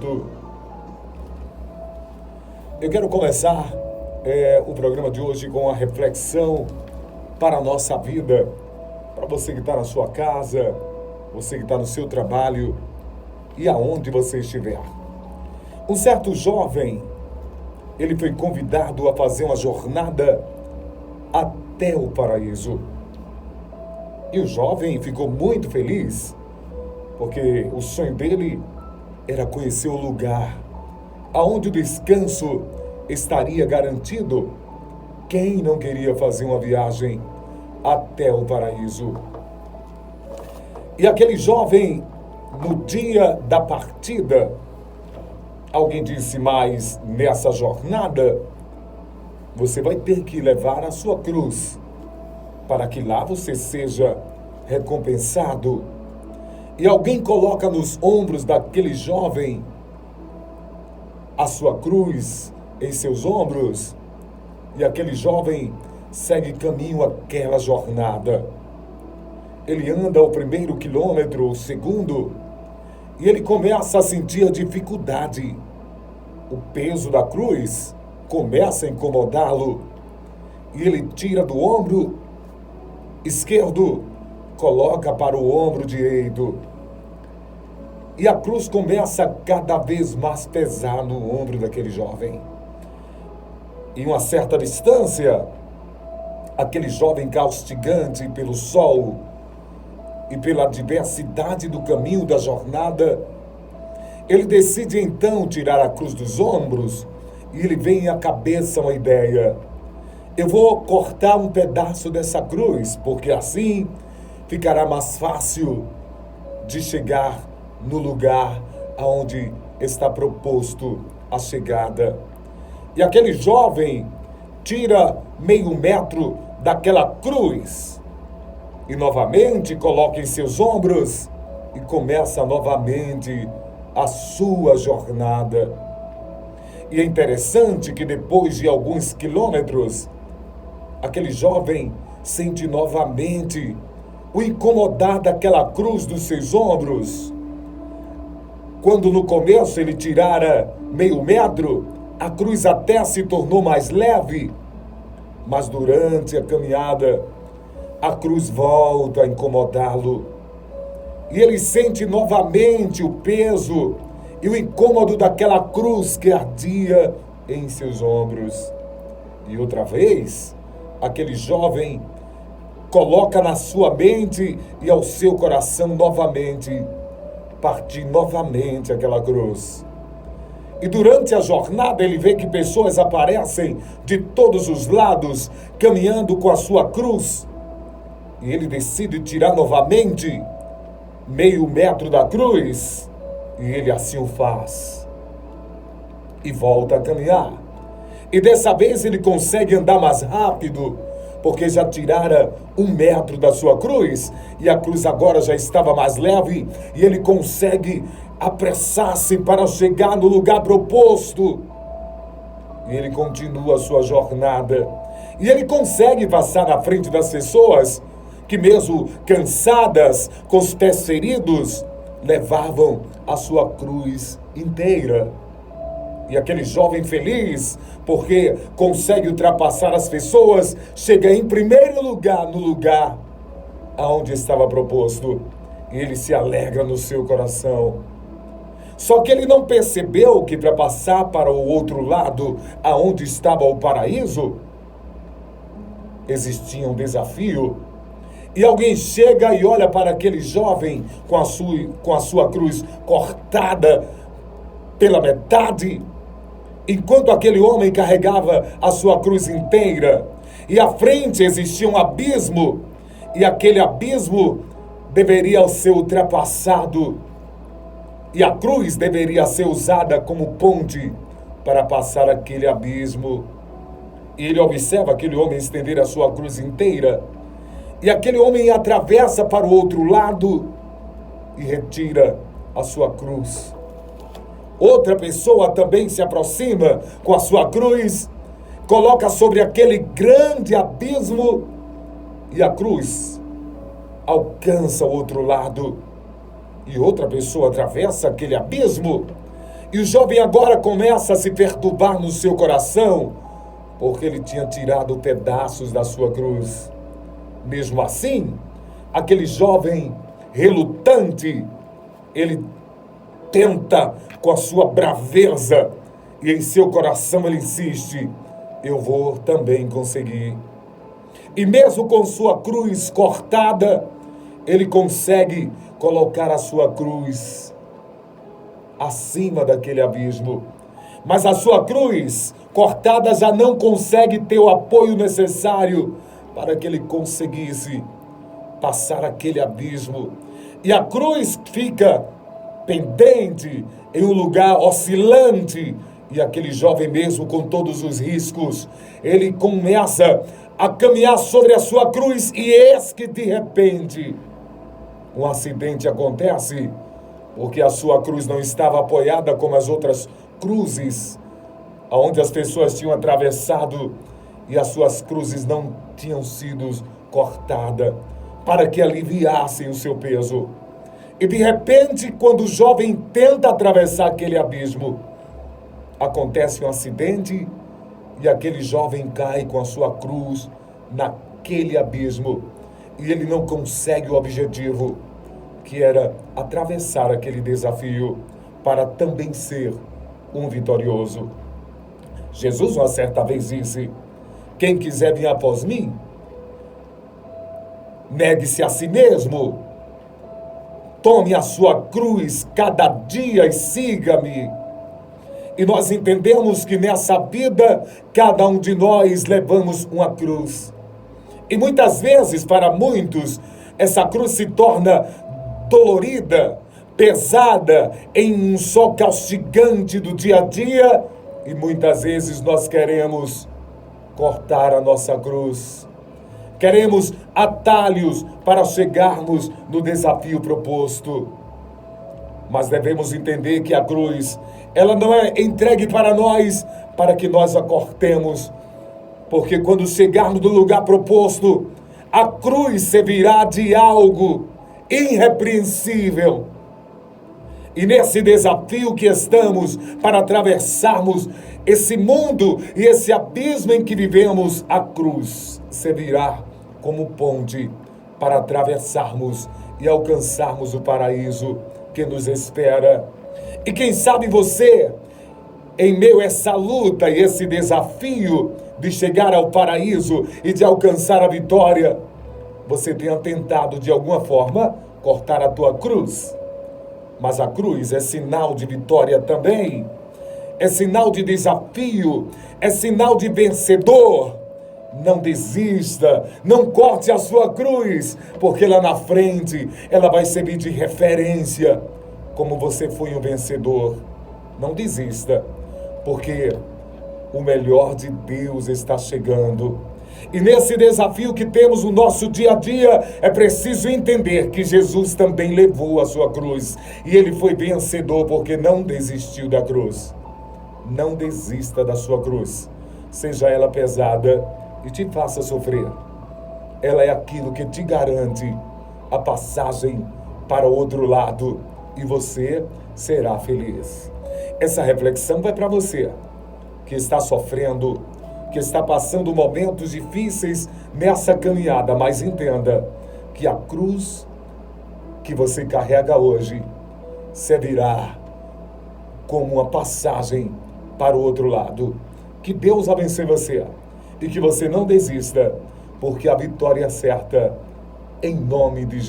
Eu quero começar o programa de hoje com uma reflexão para a nossa vida, para você que está na sua casa, você que está no seu trabalho e aonde você estiver. Um certo jovem, ele foi convidado a fazer uma jornada até o paraíso. E o jovem ficou muito feliz, porque o sonho dele era conhecer o lugar aonde o descanso estaria garantido. Quem não queria fazer uma viagem até o paraíso? E aquele jovem, no dia da partida, alguém disse: mas nessa jornada, você vai ter que levar a sua cruz, para que lá você seja recompensado. E alguém coloca nos ombros daquele jovem a sua cruz em seus ombros, e aquele jovem segue caminho àquela jornada. Ele anda o primeiro quilômetro, o segundo, e ele começa a sentir a dificuldade. O peso da cruz começa a incomodá-lo, e ele tira do ombro esquerdo, coloca para o ombro direito. E a cruz começa a cada vez mais pesar no ombro daquele jovem. Em uma certa distância, aquele jovem castigante pelo sol e pela diversidade do caminho da jornada, ele decide então tirar a cruz dos ombros, e ele vem à cabeça uma ideia: eu vou cortar um pedaço dessa cruz, porque assim ficará mais fácil de chegar no lugar aonde está proposto a chegada. E aquele jovem tira meio metro daquela cruz e novamente coloca em seus ombros e começa novamente a sua jornada. E é interessante que depois de alguns quilômetros, aquele jovem sente novamente o incomodar daquela cruz dos seus ombros. Quando no começo ele tirara meio metro, a cruz até se tornou mais leve, mas durante a caminhada, a cruz volta a incomodá-lo. E ele sente novamente o peso e o incômodo daquela cruz que ardia em seus ombros. E outra vez, aquele jovem coloca na sua mente e ao seu coração novamente partir novamente aquela cruz. E durante a jornada ele vê que pessoas aparecem de todos os lados, caminhando com a sua cruz. E ele decide tirar novamente meio metro da cruz, e ele assim o faz. E volta a caminhar. E dessa vez ele consegue andar mais rápido, porque já tirara 1 metro da sua cruz, e a cruz agora já estava mais leve, e ele consegue apressar-se para chegar no lugar proposto. E ele continua a sua jornada, e ele consegue passar na frente das pessoas que, mesmo cansadas, com os pés feridos, levavam a sua cruz inteira. E aquele jovem feliz, porque consegue ultrapassar as pessoas, chega em primeiro lugar no lugar aonde estava proposto. E ele se alegra no seu coração. Só que ele não percebeu que para passar para o outro lado, aonde estava o paraíso, existia um desafio. E alguém chega e olha para aquele jovem com a sua cruz cortada pela metade, enquanto aquele homem carregava a sua cruz inteira. E à frente existia um abismo, e aquele abismo deveria ser ultrapassado, e a cruz deveria ser usada como ponte para passar aquele abismo. E ele observa aquele homem estender a sua cruz inteira, e aquele homem atravessa para o outro lado e retira a sua cruz. Outra pessoa também se aproxima com a sua cruz, coloca sobre aquele grande abismo, e a cruz alcança o outro lado. E outra pessoa atravessa aquele abismo, E o jovem agora começa a se perturbar no seu coração, porque ele tinha tirado pedaços da sua cruz. Mesmo assim, aquele jovem relutante, ele tenta com a sua braveza, e em seu coração ele insiste: eu vou também conseguir. E mesmo com sua cruz cortada, ele consegue colocar a sua cruz acima daquele abismo. Mas a sua cruz cortada já não consegue ter o apoio necessário para que ele conseguisse passar aquele abismo. E a cruz fica pendente em um lugar oscilante. E aquele jovem, mesmo com todos os riscos, ele começa a caminhar sobre a sua cruz, e eis que de repente um acidente acontece, porque a sua cruz não estava apoiada como as outras cruzes, onde as pessoas tinham atravessado, e as suas cruzes não tinham sido cortadas para que aliviassem o seu peso. E de repente, quando o jovem tenta atravessar aquele abismo, acontece um acidente e aquele jovem cai com a sua cruz naquele abismo, e ele não consegue o objetivo, que era atravessar aquele desafio para também ser um vitorioso. Jesus uma certa vez disse: quem quiser vir após mim, negue-se a si mesmo, tome a sua cruz cada dia e siga-me. E nós entendemos que nessa vida, cada um de nós levamos uma cruz. E muitas vezes, para muitos, essa cruz se torna dolorida, pesada, em um sol castigante do dia a dia. E muitas vezes nós queremos cortar a nossa cruz. Queremos atalhos para chegarmos no desafio proposto. Mas devemos entender que a cruz, ela não é entregue para nós, para que nós a cortemos. Porque quando chegarmos no lugar proposto, a cruz servirá de algo irrepreensível. E nesse desafio que estamos, para atravessarmos esse mundo e esse abismo em que vivemos, a cruz servirá como ponte para atravessarmos e alcançarmos o paraíso que nos espera. E quem sabe você, em meio a essa luta e esse desafio de chegar ao paraíso e de alcançar a vitória, você tenha tentado de alguma forma cortar a tua cruz. Mas a cruz é sinal de vitória também, é sinal de desafio, é sinal de vencedor. Não desista, não corte a sua cruz, porque lá na frente ela vai servir de referência, como você foi um vencedor. Não desista, porque o melhor de Deus está chegando. E nesse desafio que temos no nosso dia a dia, é preciso entender que Jesus também levou a sua cruz. E ele foi vencedor porque não desistiu da cruz. Não desista da sua cruz, seja ela pesada e te faça sofrer. Ela é aquilo que te garante a passagem para o outro lado, e você será feliz. Essa reflexão vai para você que está sofrendo, que está passando momentos difíceis nessa caminhada, mas entenda que a cruz que você carrega hoje servirá como uma passagem para o outro lado. Que Deus abençoe você e que você não desista, porque a vitória é certa, em nome de Jesus.